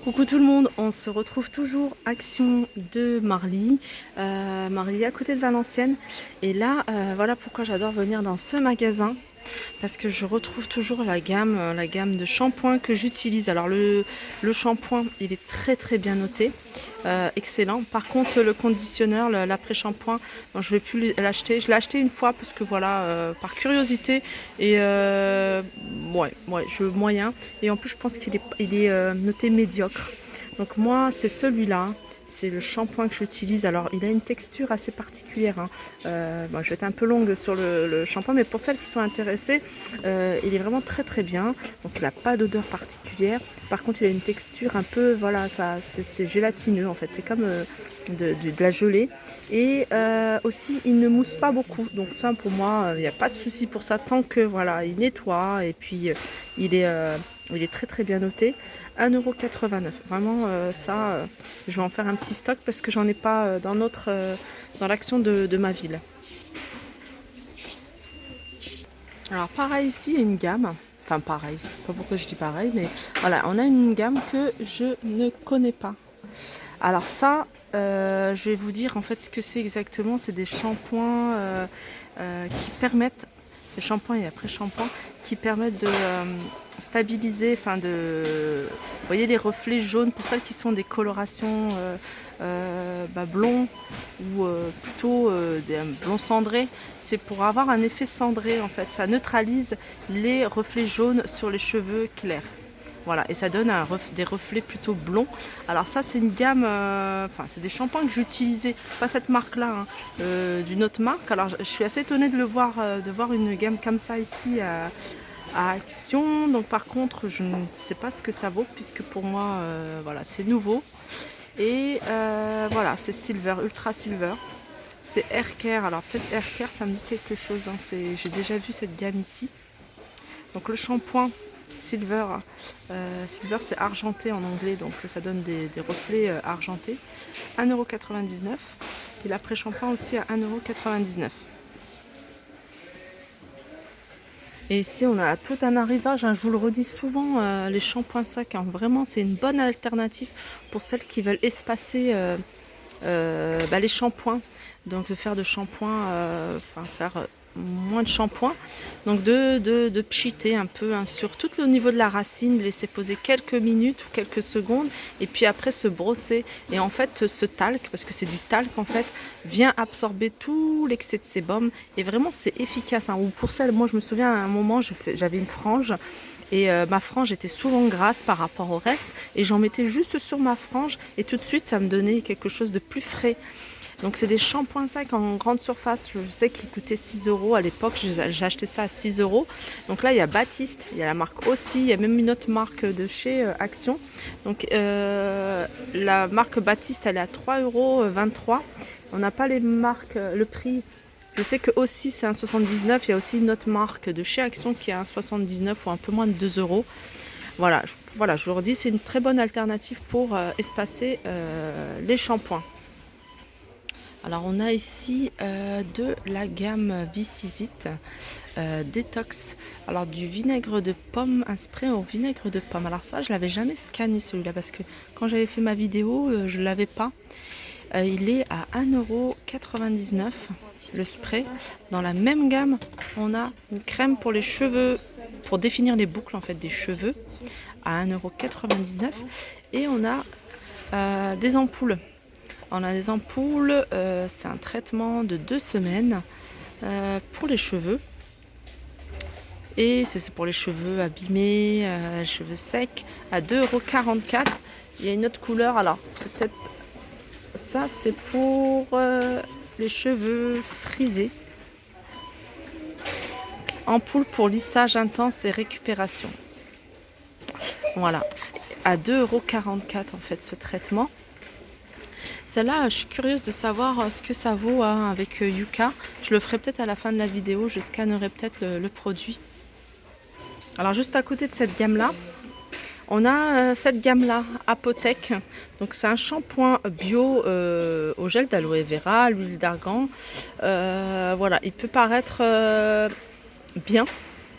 Coucou tout le monde, on se retrouve toujours Action de Marly, Marly à côté de Valenciennes. Et là, voilà pourquoi j'adore venir dans ce magasin. Parce que je retrouve toujours la gamme de shampoings que j'utilise. Alors le shampoing, il est très bien noté, excellent. Par contre, le conditionneur, l'après-shampoing, bon, je ne vais plus l'acheter. Je l'ai acheté une fois parce que voilà, par curiosité et moyen. Et en plus, je pense qu'il est noté médiocre. Donc moi, c'est celui-là. C'est le shampoing que j'utilise. Alors, il a une texture assez particulière, hein. Bon, je vais être un peu longue sur le shampoing, mais pour celles qui sont intéressées, il est vraiment très bien. Donc, il n'a pas d'odeur particulière. Par contre, il a une texture un peu, voilà, c'est gélatineux en fait. C'est comme de la gelée. Et aussi, il ne mousse pas beaucoup. Donc, ça, pour moi, il n'y a pas de souci pour ça tant que voilà, il nettoie et puis il est très bien noté. 1,89 €. Vraiment, je vais en faire un petit stock parce que j'en ai pas dans l'action de ma ville. Alors pareil ici, il y a une gamme. Enfin pareil, pas pourquoi je dis pareil, mais voilà, on a une gamme que je ne connais pas. Alors ça, je vais vous dire en fait ce que c'est exactement. C'est des shampoings qui permettent, ces shampoings et après-shampoings, qui permettent de stabiliser, enfin vous voyez les reflets jaunes pour celles qui sont des colorations blond ou plutôt des blonds cendrés. C'est pour avoir un effet cendré en fait. Ça neutralise les reflets jaunes sur les cheveux clairs. Voilà, et ça donne des reflets plutôt blonds. Alors ça, c'est une gamme, c'est des shampoings que j'utilisais, pas cette marque-là, hein, d'une autre marque. Alors je suis assez étonnée de voir une gamme comme ça ici à Action. Donc par contre, je ne sais pas ce que ça vaut, puisque pour moi, voilà, c'est nouveau. Et voilà, c'est Silver, Ultra Silver. C'est Hair Care. Alors peut-être Hair Care, ça me dit quelque chose, hein. J'ai déjà vu cette gamme ici. Donc le shampoing Silver, Silver c'est argenté en anglais, donc ça donne des reflets argentés. 1,99 €. Et l'après-shampoing aussi à 1,99 €. Et ici on a tout un arrivage, hein. Je vous le redis souvent, les shampoings secs, hein, vraiment c'est une bonne alternative pour celles qui veulent espacer les shampoings. Donc de faire de shampoing, faire moins de shampoing. Donc de pchiter un peu, hein, sur tout le niveau de la racine, de laisser poser quelques minutes ou quelques secondes et puis après se brosser. Et en fait ce talc, parce que c'est du talc en fait, vient absorber tout l'excès de sébum et vraiment c'est efficace, hein. Ou pour celle, moi je me souviens à un moment j'avais une frange. Et ma frange était souvent grasse par rapport au reste et j'en mettais juste sur ma frange et tout de suite ça me donnait quelque chose de plus frais. Donc c'est des shampoings secs en grande surface. Je sais qu'ils coûtaient 6 € à l'époque. J'ai acheté ça à 6 €. Donc là il y a Baptiste, il y a la marque aussi, il y a même une autre marque de chez Action. Donc la marque Baptiste elle est à 3,23 €. On n'a pas les marques, le prix. Je sais que aussi c'est un 79. Il y a aussi une autre marque de chez Action qui est un 79 ou un peu moins de 2 €. Voilà, je vous le redis, c'est une très bonne alternative pour espacer les shampoings. Alors on a ici de la gamme Visizit Détox. Alors du vinaigre de pomme, un spray au vinaigre de pomme. Alors ça, je l'avais jamais scanné celui-là parce que quand j'avais fait ma vidéo, je ne l'avais pas. Il est à 1,99 € le spray. Dans la même gamme, on a une crème pour les cheveux, pour définir les boucles en fait des cheveux, à 1,99 €. Et on a des ampoules. On a des ampoules, c'est un traitement de 2 semaines pour les cheveux. Et c'est pour les cheveux abîmés, les cheveux secs, à 2,44 €. Il y a une autre couleur, alors c'est peut-être ça, c'est pour les cheveux frisés. Ampoule pour lissage intense et récupération. Voilà, à 2,44 € en fait ce traitement. Celle-là, je suis curieuse de savoir ce que ça vaut, hein, avec Yuka. Je le ferai peut-être à la fin de la vidéo, je scannerai peut-être le produit. Alors juste à côté de cette gamme-là, on a cette gamme-là, Apothèque. Donc c'est un shampoing bio au gel d'aloe vera, l'huile d'argan. Voilà, il peut paraître bien.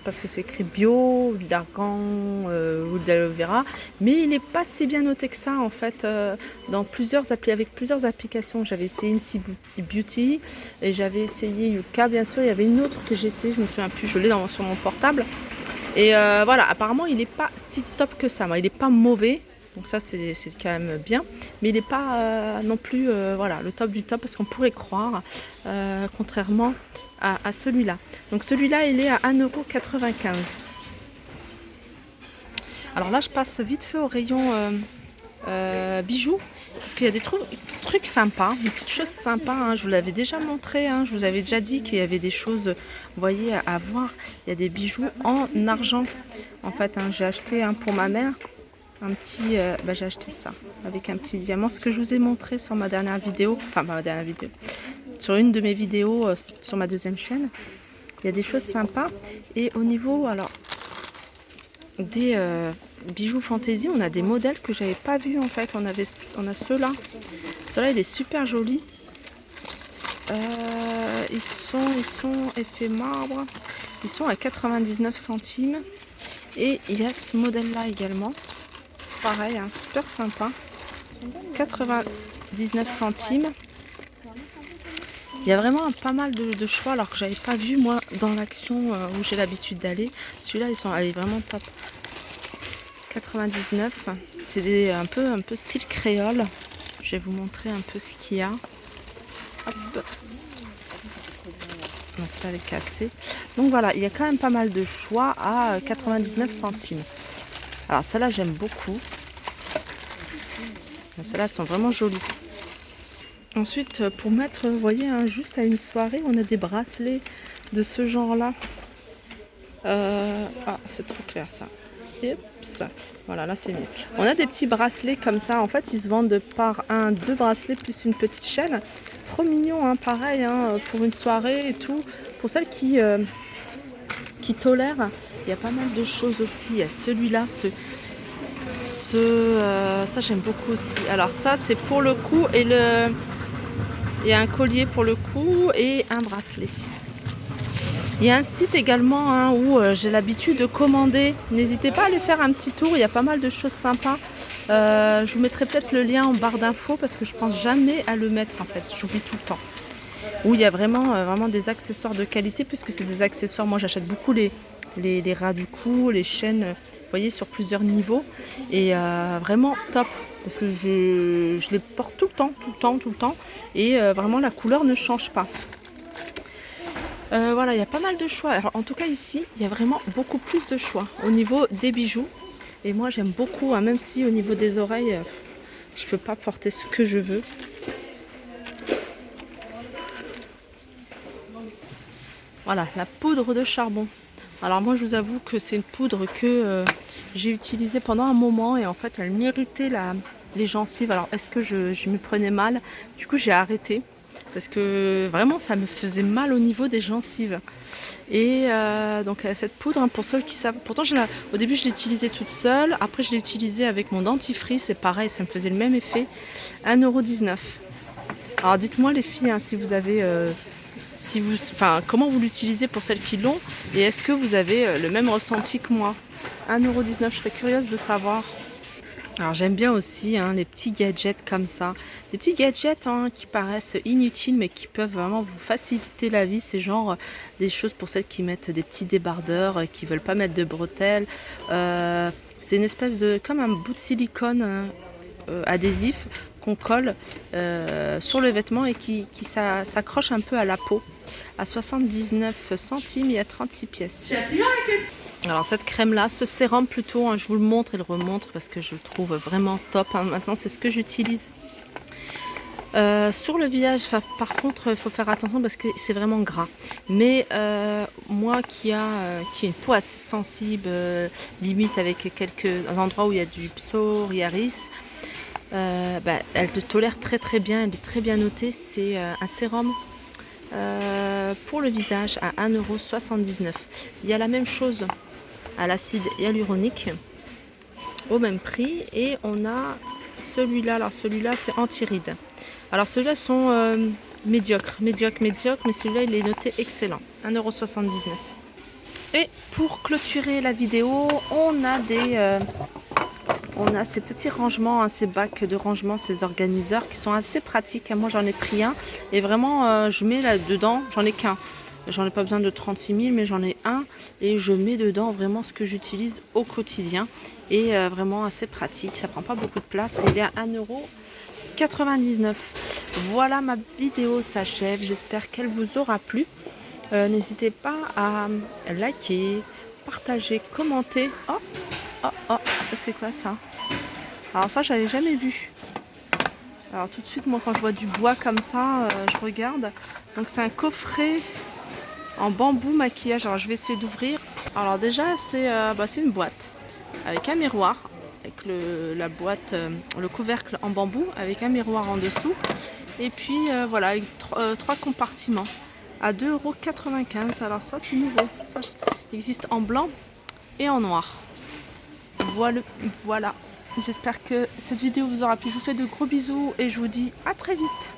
parce que c'est écrit bio, huile d'argan, ou d'aloe vera, mais il n'est pas si bien noté que ça en fait. Dans plusieurs applis, avec plusieurs applications, j'avais essayé Incy Beauty et j'avais essayé Yuka, bien sûr. Il y avait une autre que j'ai essayé, je me souviens plus, je l'ai sur mon portable. Et voilà, apparemment il n'est pas si top que ça. Il n'est pas mauvais, donc ça c'est quand même bien, mais il n'est pas non plus voilà, le top du top, parce qu'on pourrait croire, contrairement à celui-là. Donc celui-là il est à 1,95 €. Alors là je passe vite fait au rayon bijoux, parce qu'il y a des trucs sympas, des petites choses sympas, hein. Je vous l'avais déjà montré, hein. Je vous avais déjà dit qu'il y avait des choses, vous voyez, à voir. Il y a des bijoux en argent en fait, hein. J'ai acheté pour ma mère un petit, j'ai acheté ça avec un petit diamant, ce que je vous ai montré sur ma dernière vidéo, sur une de mes vidéos sur ma deuxième chaîne. Il y a des choses sympas. Et au niveau des bijoux fantaisie, on a des modèles que j'avais pas vus en fait. On a ceux-là. Ceux-là, il est super joli. Ils sont effet marbre. Ils sont à 99 centimes. Et il y a ce modèle-là également. Pareil, hein, super sympa. 99 centimes. Il y a vraiment pas mal de choix, alors que j'avais pas vu moi dans l'action où j'ai l'habitude d'aller. Celui-là, il est vraiment top. 99. C'est un peu style créole. Je vais vous montrer un peu ce qu'il y a. Hop. Non, c'est pas les casser. Donc voilà, il y a quand même pas mal de choix à 99 centimes. Alors celles-là, j'aime beaucoup. Celles-là, elles sont vraiment jolies. Ensuite, pour mettre, vous voyez, hein, juste à une soirée, on a des bracelets de ce genre-là. Ah, c'est trop clair ça. Ça. Voilà, là c'est mieux. On a des petits bracelets comme ça. En fait, ils se vendent par deux bracelets plus une petite chaîne. Trop mignon, hein, pareil, hein, pour une soirée et tout. Pour celles qui tolèrent, il y a pas mal de choses aussi. Il y a celui-là, ça j'aime beaucoup aussi. Alors ça, c'est pour le cou et il y a un collier pour le cou et un bracelet. Il y a un site également, hein, où j'ai l'habitude de commander. N'hésitez pas à aller faire un petit tour, il y a pas mal de choses sympas. Je vous mettrai peut-être le lien en barre d'infos, parce que je pense jamais à le mettre en fait, j'oublie tout le temps. Où il y a vraiment des accessoires de qualité, puisque c'est des accessoires, moi j'achète beaucoup les ras du cou, les chaînes, vous voyez, sur plusieurs niveaux. Et vraiment top, parce que je les porte tout le temps. Et vraiment la couleur ne change pas. Voilà, il y a pas mal de choix. Alors, en tout cas ici, il y a vraiment beaucoup plus de choix au niveau des bijoux. Et moi j'aime beaucoup, hein, même si au niveau des oreilles, je peux pas porter ce que je veux. Voilà, la poudre de charbon. Alors moi je vous avoue que c'est une poudre que j'ai utilisée pendant un moment, et en fait elle m'irritait les gencives. Alors est-ce que je me prenais mal? Du coup j'ai arrêté, parce que vraiment ça me faisait mal au niveau des gencives. Et donc cette poudre, hein, pour ceux qui savent, pourtant au début je l'ai utilisée toute seule, après je l'ai utilisée avec mon dentifrice, c'est pareil, ça me faisait le même effet. 1,19 €. Alors dites-moi les filles, hein, si vous avez comment vous l'utilisez pour celles qui l'ont, et est-ce que vous avez le même ressenti que moi? 1,19 €, je serais curieuse de savoir. Alors j'aime bien aussi, hein, les petits gadgets comme ça. Des petits gadgets, hein, qui paraissent inutiles mais qui peuvent vraiment vous faciliter la vie. C'est genre des choses pour celles qui mettent des petits débardeurs, qui veulent pas mettre de bretelles. C'est une espèce comme un bout de silicone adhésif qu'on colle sur le vêtement, et qui s'accroche un peu à la peau. À 79 centimes, il y a 36 pièces. Alors cette crème là, ce sérum plutôt, hein, je vous le montre et le remontre parce que je le trouve vraiment top, hein. Maintenant c'est ce que j'utilise. Sur le visage, par contre il faut faire attention parce que c'est vraiment gras. Mais moi qui ai une peau assez sensible, limite avec quelques endroits où il y a du psoriasis, elle le tolère très bien, elle est très bien notée. C'est un sérum pour le visage à 1,79 €. Il y a la même chose à l'acide hyaluronique au même prix, et on a celui-là. Alors celui-là c'est anti-rides. Alors ceux-là sont médiocres, mais celui-là il est noté excellent, 1,79 €. Et pour clôturer la vidéo, on a ces petits rangements, hein, ces bacs de rangement, ces organiseurs qui sont assez pratiques. Moi j'en ai pris un et vraiment je mets là-dedans, j'en ai qu'un. J'en ai pas besoin de 36 000 mais j'en ai un et je mets dedans vraiment ce que j'utilise au quotidien. Et vraiment assez pratique, ça prend pas beaucoup de place et il est à 1,99 €. Voilà, ma vidéo s'achève, j'espère qu'elle vous aura plu. N'hésitez pas à liker, partager, commenter. Oh, oh, oh, c'est quoi ça? Alors ça, j'avais jamais vu. Alors tout de suite, moi, quand je vois du bois comme ça, je regarde. Donc c'est un coffret en bambou maquillage. Alors je vais essayer d'ouvrir. Alors déjà, c'est une boîte avec un miroir, avec la boîte, le couvercle en bambou, avec un miroir en dessous. Et puis voilà, avec trois compartiments à 2,95 €. Alors ça, c'est nouveau. Ça existe en blanc et en noir. Voilà. J'espère que cette vidéo vous aura plu. Je vous fais de gros bisous et je vous dis à très vite.